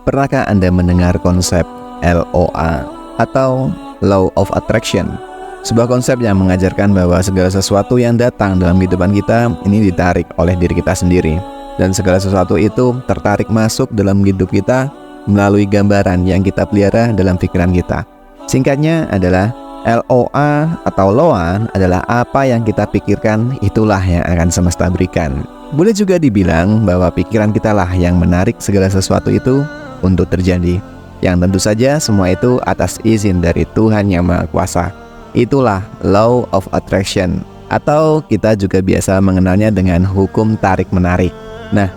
Pernahkah Anda mendengar konsep LOA atau Law of Attraction? Sebuah konsep yang mengajarkan bahwa segala sesuatu yang datang dalam kehidupan kita ini ditarik oleh diri kita sendiri. Dan segala sesuatu itu tertarik masuk dalam hidup kita melalui gambaran yang kita pelihara dalam pikiran kita. Singkatnya adalah LOA atau LOA adalah apa yang kita pikirkan, itulah yang akan semesta berikan. Boleh juga dibilang bahwa pikiran kita lah yang menarik segala sesuatu itu untuk terjadi. Yang tentu saja semua itu atas izin dari Tuhan Yang Maha Kuasa. Itulah Law of Attraction, atau kita juga biasa mengenalnya dengan hukum tarik-menarik. Nah,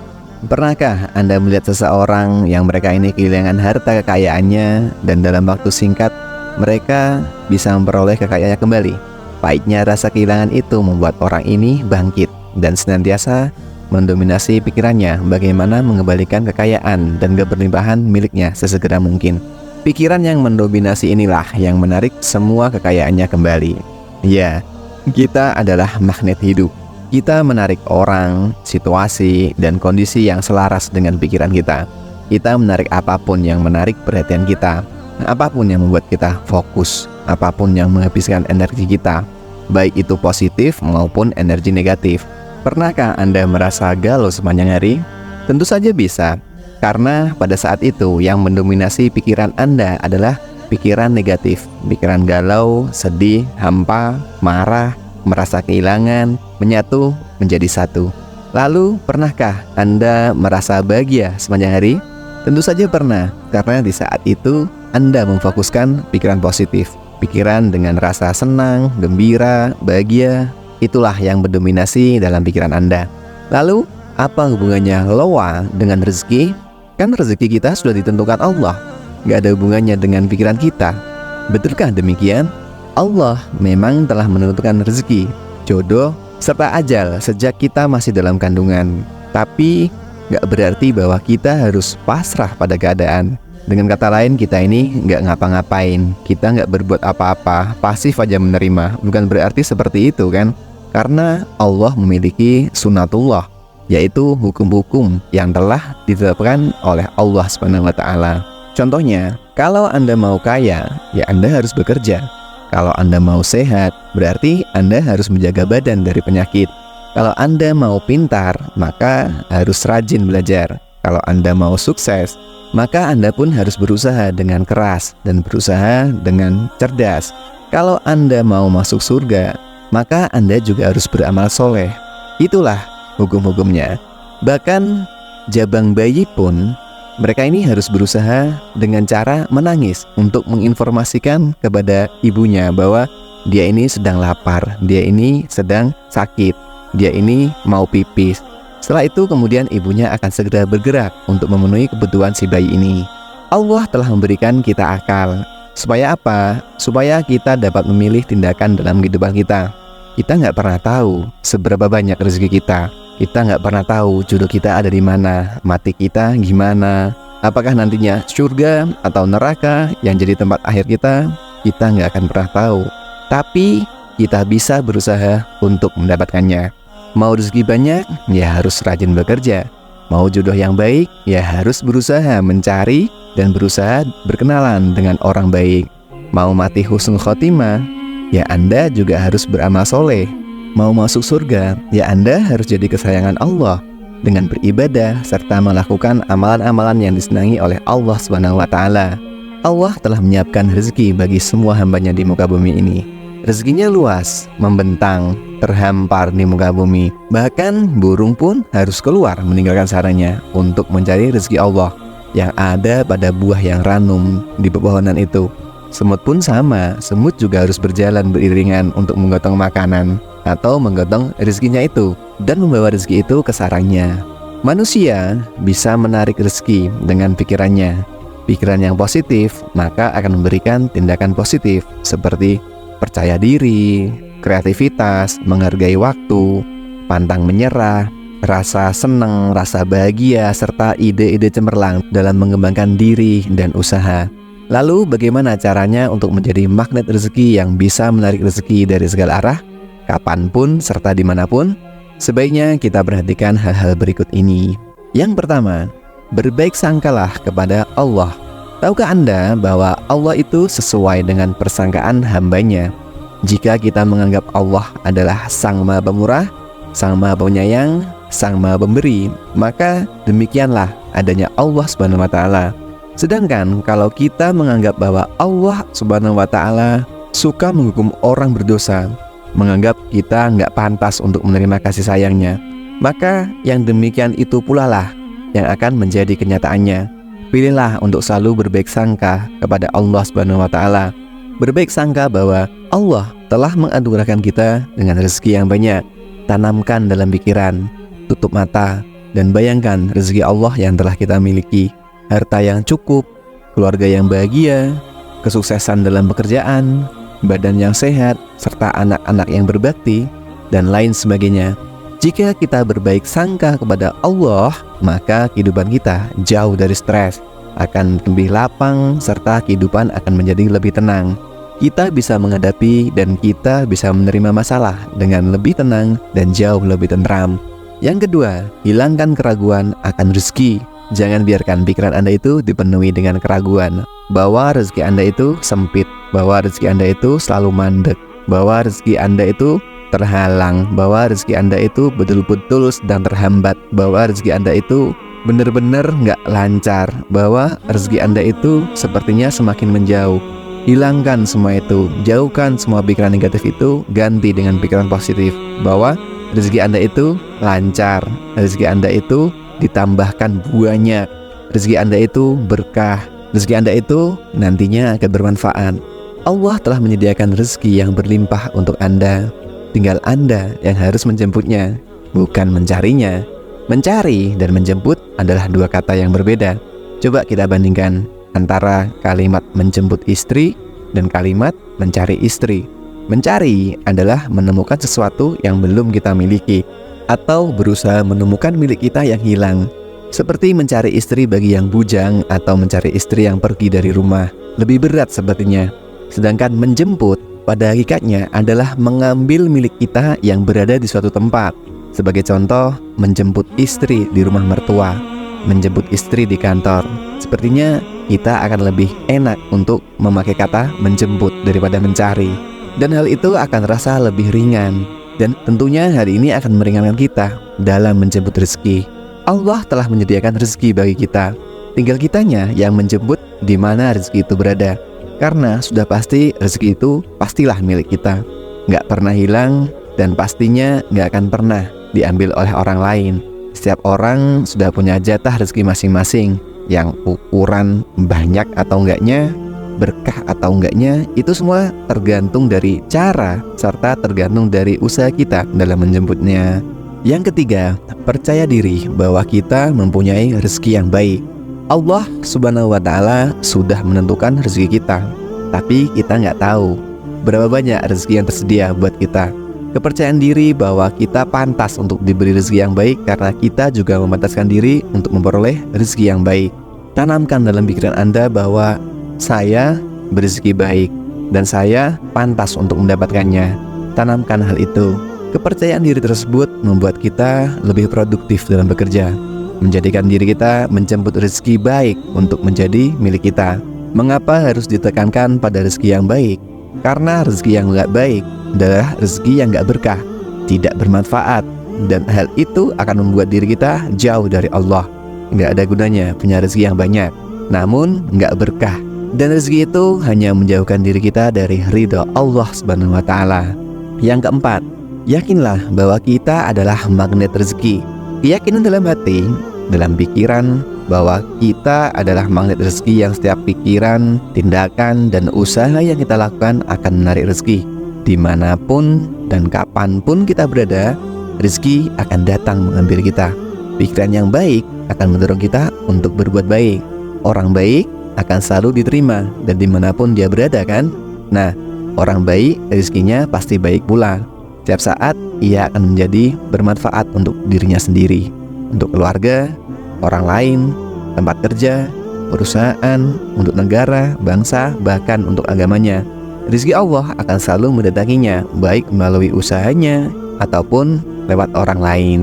pernahkah Anda melihat seseorang yang mereka ini kehilangan harta kekayaannya dan dalam waktu singkat mereka bisa memperoleh kekayaannya kembali? Pahitnya rasa kehilangan itu membuat orang ini bangkit dan senantiasa mendominasi pikirannya bagaimana mengembalikan kekayaan dan keberlimpahan miliknya sesegera mungkin. Pikiran yang mendominasi inilah yang menarik semua kekayaannya kembali. Ya, kita adalah magnet hidup. Kita menarik orang, situasi, dan kondisi yang selaras dengan pikiran kita. Kita menarik apapun yang menarik perhatian kita, apapun yang membuat kita fokus, apapun yang menghabiskan energi kita, baik itu positif maupun energi negatif. Pernahkah Anda merasa galau sepanjang hari? Tentu saja bisa, karena pada saat itu yang mendominasi pikiran Anda adalah pikiran negatif, pikiran galau, sedih, hampa, marah, merasa kehilangan, menyatu menjadi satu. Lalu, pernahkah Anda merasa bahagia sepanjang hari? Tentu saja pernah, karena di saat itu Anda memfokuskan pikiran positif, pikiran dengan rasa senang, gembira, bahagia. Itulah yang mendominasi dalam pikiran Anda. Lalu, apa hubungannya LOA dengan rezeki? Kan rezeki kita sudah ditentukan Allah, gak ada hubungannya dengan pikiran kita. Betulkah demikian? Allah memang telah menentukan rezeki, jodoh, serta ajal sejak kita masih dalam kandungan. Tapi gak berarti bahwa kita harus pasrah pada keadaan. Dengan kata lain, kita ini gak ngapa-ngapain, kita gak berbuat apa-apa, pasif aja menerima. Bukan berarti seperti itu kan? Karena Allah memiliki sunatullah, yaitu hukum-hukum yang telah ditetapkan oleh Allah SWT. Contohnya, kalau Anda mau kaya, ya Anda harus bekerja. Kalau Anda mau sehat, berarti Anda harus menjaga badan dari penyakit. Kalau Anda mau pintar, maka harus rajin belajar. Kalau Anda mau sukses, maka Anda pun harus berusaha dengan keras dan berusaha dengan cerdas. Kalau Anda mau masuk surga, maka Anda juga harus beramal soleh. Itulah hukum-hukumnya. Bahkan jabang bayi pun mereka ini harus berusaha dengan cara menangis untuk menginformasikan kepada ibunya bahwa dia ini sedang lapar, dia ini sedang sakit, dia ini mau pipis. Setelah itu kemudian ibunya akan segera bergerak untuk memenuhi kebutuhan si bayi ini. Allah telah memberikan kita akal. Supaya apa? Supaya kita dapat memilih tindakan dalam kehidupan kita. Kita nggak pernah tahu seberapa banyak rezeki kita. Kita nggak pernah tahu jodoh kita ada di mana, mati kita gimana, apakah nantinya surga atau neraka yang jadi tempat akhir kita nggak akan pernah tahu. Tapi kita bisa berusaha untuk mendapatkannya. Mau rezeki banyak, ya harus rajin bekerja. Mau jodoh yang baik, ya harus berusaha mencari dan berusaha berkenalan dengan orang baik. Mau mati husnul khotimah, ya Anda juga harus beramal soleh. Mau masuk surga, ya Anda harus jadi kesayangan Allah dengan beribadah serta melakukan amalan-amalan yang disenangi oleh Allah SWT. Allah telah menyiapkan rezeki bagi semua hambanya di muka bumi ini. Rezekinya luas, membentang, terhampar di muka bumi. Bahkan burung pun harus keluar meninggalkan sarangnya untuk mencari rezeki Allah yang ada pada buah yang ranum di pepohonan itu. Semut pun sama, semut juga harus berjalan beriringan untuk menggotong makanan atau menggotong rezekinya itu dan membawa rezeki itu ke sarangnya. Manusia bisa menarik rezeki dengan pikirannya. Pikiran yang positif maka akan memberikan tindakan positif seperti percaya diri, kreativitas, menghargai waktu, pantang menyerah, rasa senang, rasa bahagia, serta ide-ide cemerlang dalam mengembangkan diri dan usaha. Lalu bagaimana caranya untuk menjadi magnet rezeki yang bisa menarik rezeki dari segala arah, kapanpun serta dimanapun? Sebaiknya kita perhatikan hal-hal berikut ini. Yang pertama, Berbaik sangkalah kepada Allah. Tahukah Anda bahwa Allah itu sesuai dengan persangkaan hambanya? Jika kita menganggap Allah adalah Sang Maha Pemurah, Sang Maha Penyayang, Sang Maha Pemberi, maka demikianlah adanya Allah Subhanahu wa Ta'ala. Sedangkan kalau kita menganggap bahwa Allah Subhanahu wa Ta'ala suka menghukum orang berdosa, menganggap kita nggak pantas untuk menerima kasih sayangnya, maka yang demikian itu pula lah yang akan menjadi kenyataannya. Pilihlah untuk selalu berbaik sangka kepada Allah Subhanahu wa Ta'ala. Berbaik sangka bahwa Allah telah menganugerahkan kita dengan rezeki yang banyak. Tanamkan dalam pikiran, tutup mata, dan bayangkan rezeki Allah yang telah kita miliki. Harta yang cukup, keluarga yang bahagia, kesuksesan dalam pekerjaan, badan yang sehat, serta anak-anak yang berbakti, dan lain sebagainya. Jika kita berbaik sangka kepada Allah, maka kehidupan kita jauh dari stres, akan lebih lapang, serta kehidupan akan menjadi lebih tenang. Kita bisa menghadapi dan kita bisa menerima masalah dengan lebih tenang dan jauh lebih tentram. Yang kedua, hilangkan keraguan akan rezeki. Jangan biarkan pikiran Anda itu dipenuhi dengan keraguan bahwa rezeki Anda itu sempit, bahwa rezeki Anda itu selalu mandek, bahwa rezeki Anda itu terhalang, bahwa rezeki Anda itu betul-betul sedang terhambat, bahwa rezeki Anda itu benar-benar nggak lancar, bahwa rezeki Anda itu sepertinya semakin menjauh. Hilangkan semua itu, jauhkan semua pikiran negatif itu, ganti dengan pikiran positif bahwa rezeki Anda itu lancar, rezeki Anda itu ditambahkan buahnya, rezeki Anda itu berkah, rezeki Anda itu nantinya akan bermanfaat. Allah telah menyediakan rezeki yang berlimpah untuk Anda. Tinggal Anda yang harus menjemputnya, bukan mencarinya. Mencari dan menjemput adalah dua kata yang berbeda. Coba kita bandingkan antara kalimat menjemput istri dan kalimat mencari istri. Mencari adalah menemukan sesuatu yang belum kita miliki, atau berusaha menemukan milik kita yang hilang. Seperti mencari istri bagi yang bujang atau mencari istri yang pergi dari rumah. Lebih berat sepertinya. Sedangkan menjemput pada hakikatnya adalah mengambil milik kita yang berada di suatu tempat. Sebagai contoh, menjemput istri di rumah mertua, menjemput istri di kantor. Sepertinya kita akan lebih enak untuk memakai kata menjemput daripada mencari. Dan hal itu akan terasa lebih ringan. Dan tentunya hal ini akan meringankan kita dalam menjemput rezeki. Allah telah menyediakan rezeki bagi kita. Tinggal kitanya yang menjemput di mana rezeki itu berada. Karena sudah pasti rezeki itu pastilah milik kita. Nggak pernah hilang dan pastinya nggak akan pernah diambil oleh orang lain. Setiap orang sudah punya jatah rezeki masing-masing. Yang ukuran banyak atau enggaknya, berkah atau enggaknya, itu semua tergantung dari cara serta tergantung dari usaha kita dalam menjemputnya. Yang ketiga, percaya diri bahwa kita mempunyai rezeki yang baik. Allah Subhanahu wa Ta'ala sudah menentukan rezeki kita, tapi kita nggak tahu berapa banyak rezeki yang tersedia buat kita. Kepercayaan diri bahwa kita pantas untuk diberi rezeki yang baik karena kita juga memantaskan diri untuk memperoleh rezeki yang baik. Tanamkan dalam pikiran Anda bahwa saya berrezeki baik dan saya pantas untuk mendapatkannya. Tanamkan hal itu. Kepercayaan diri tersebut membuat kita lebih produktif dalam bekerja, menjadikan diri kita menjemput rezeki baik untuk menjadi milik kita. Mengapa harus ditekankan pada rezeki yang baik? Karena rezeki yang nggak baik adalah rezeki yang nggak berkah, tidak bermanfaat, dan hal itu akan membuat diri kita jauh dari Allah. Nggak ada gunanya punya rezeki yang banyak, namun nggak berkah. Dan rezeki itu hanya menjauhkan diri kita dari ridha Allah Subhanahu wa Ta'ala. Yang keempat, yakinlah bahwa kita adalah magnet rezeki. Keyakinan dalam hati, dalam pikiran, bahwa kita adalah magnet rezeki yang setiap pikiran, tindakan, dan usaha yang kita lakukan akan menarik rezeki. Dimanapun dan kapanpun kita berada, rezeki akan datang mengambil kita. Pikiran yang baik akan mendorong kita untuk berbuat baik. Orang baik akan selalu diterima dan dimanapun dia berada kan. Nah, orang baik rezekinya pasti baik pula. Setiap saat ia akan menjadi bermanfaat untuk dirinya sendiri, untuk keluarga, orang lain, tempat kerja, perusahaan, untuk negara, bangsa, bahkan untuk agamanya. Rezeki Allah akan selalu mendatanginya, baik melalui usahanya ataupun lewat orang lain.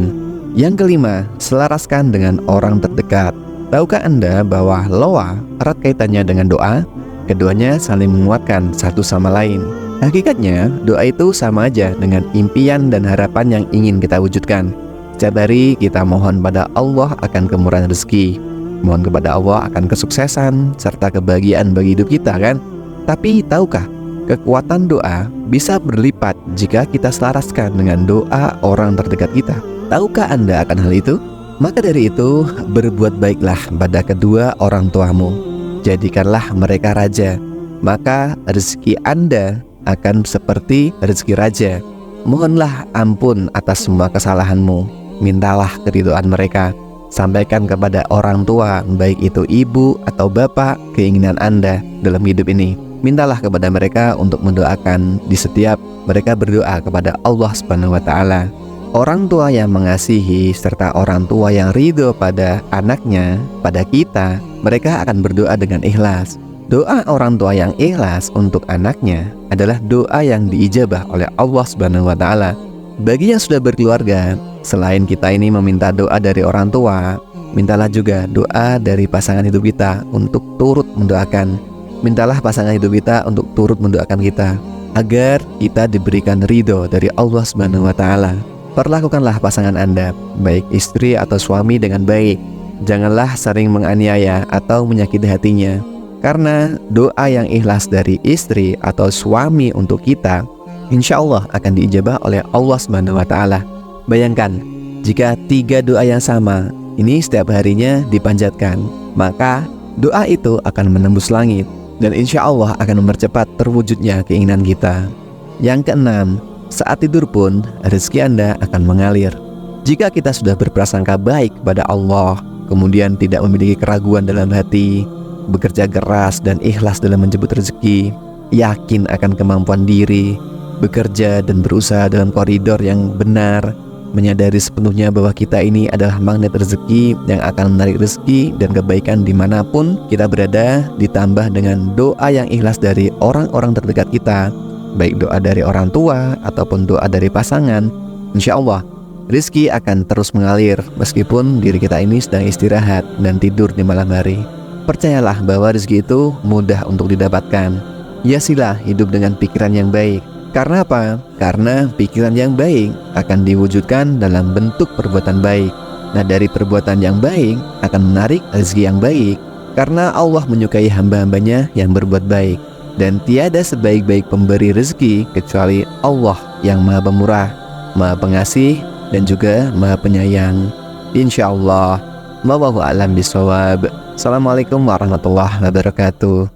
Yang kelima, selaraskan dengan orang terdekat. Tahukah Anda bahwa loa erat kaitannya dengan doa? Keduanya saling menguatkan satu sama lain. Hakikatnya, doa itu sama aja dengan impian dan harapan yang ingin kita wujudkan. Setiap hari kita mohon pada Allah akan kemurahan rezeki, mohon kepada Allah akan kesuksesan serta kebahagiaan bagi hidup kita, kan? Tapi tahukah, kekuatan doa bisa berlipat jika kita selaraskan dengan doa orang terdekat kita. Tahukah Anda akan hal itu? Maka dari itu, berbuat baiklah pada kedua orang tuamu. Jadikanlah mereka raja, maka rezeki Anda akan seperti rezeki raja. Mohonlah ampun atas semua kesalahanmu. Mintalah keridhaan mereka. Sampaikan kepada orang tua, baik itu ibu atau bapak, keinginan Anda dalam hidup ini. Mintalah kepada mereka untuk mendoakan di setiap mereka berdoa kepada Allah Subhanahu wa Ta'ala. Orang tua yang mengasihi serta orang tua yang ridho pada anaknya, pada kita, mereka akan berdoa dengan ikhlas. Doa orang tua yang ikhlas untuk anaknya adalah doa yang diijabah oleh Allah Subhanahu wa Ta'ala. Bagi yang sudah berkeluarga, selain kita ini meminta doa dari orang tua, mintalah juga doa dari pasangan hidup kita untuk turut mendoakan. Mintalah pasangan hidup kita untuk turut mendoakan kita agar kita diberikan ridho dari Allah Subhanahu wa Ta'ala. Perlakukanlah pasangan Anda, baik istri atau suami, dengan baik. Janganlah sering menganiaya atau menyakiti hatinya. Karena doa yang ikhlas dari istri atau suami untuk kita, insya Allah akan diijabah oleh Allah Subhanahu wa Ta'ala. Bayangkan, jika 3 doa yang sama ini setiap harinya dipanjatkan, maka doa itu akan menembus langit dan insya Allah akan mempercepat terwujudnya keinginan kita. Yang keenam, saat tidur pun rezeki Anda akan mengalir. Jika kita sudah berprasangka baik pada Allah, kemudian tidak memiliki keraguan dalam hati, bekerja keras dan ikhlas dalam menjemput rezeki, yakin akan kemampuan diri, bekerja dan berusaha dalam koridor yang benar, menyadari sepenuhnya bahwa kita ini adalah magnet rezeki yang akan menarik rezeki dan kebaikan dimanapun kita berada, ditambah dengan doa yang ikhlas dari orang-orang terdekat kita, baik doa dari orang tua ataupun doa dari pasangan, insya Allah rezeki akan terus mengalir meskipun diri kita ini sedang istirahat dan tidur di malam hari. Percayalah bahwa rezeki itu mudah untuk didapatkan. Hiasilah hidup dengan pikiran yang baik. Karena apa? Karena pikiran yang baik akan diwujudkan dalam bentuk perbuatan baik. Nah, dari perbuatan yang baik akan menarik rezeki yang baik. Karena Allah menyukai hamba-hambanya yang berbuat baik. Dan tiada sebaik-baik pemberi rezeki kecuali Allah yang Maha Pemurah, Maha Pengasih, dan juga Maha Penyayang. Insya Allah. Wallahu a'lam bishawab. Assalamualaikum warahmatullahi wabarakatuh.